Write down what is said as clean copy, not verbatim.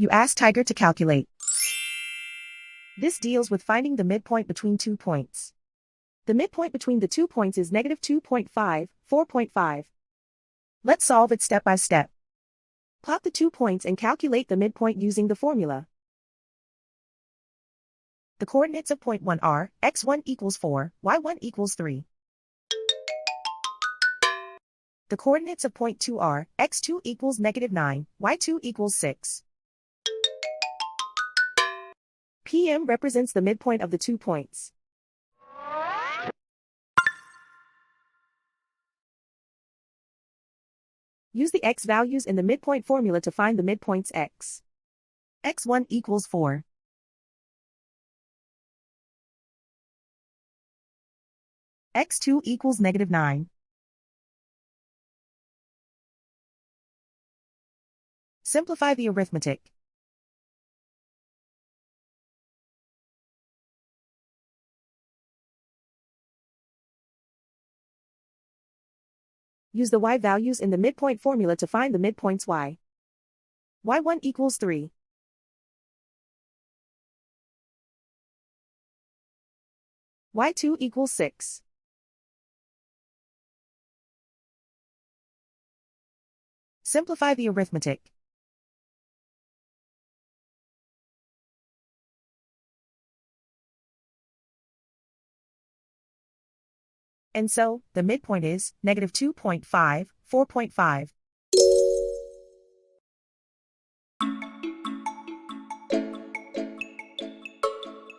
You ask Tiger to calculate. This deals with finding the midpoint between 2 points. The midpoint between the 2 points is negative 2.5, 4.5. Let's solve it step by step. Plot the 2 points and calculate the midpoint using the formula. The coordinates of point 1 are x1 equals 4, y1 equals 3. The coordinates of point 2 are x2 equals negative 9, y2 equals 6. PM represents the midpoint of the 2 points. Use the x values in the midpoint formula to find the midpoints x. x1 equals 4. x2 equals negative 9. Simplify the arithmetic. Use the y values in the midpoint formula to find the midpoints y. y1 equals 3. y2 equals 6. Simplify the arithmetic. And so, the midpoint is negative 2.5, 4.5.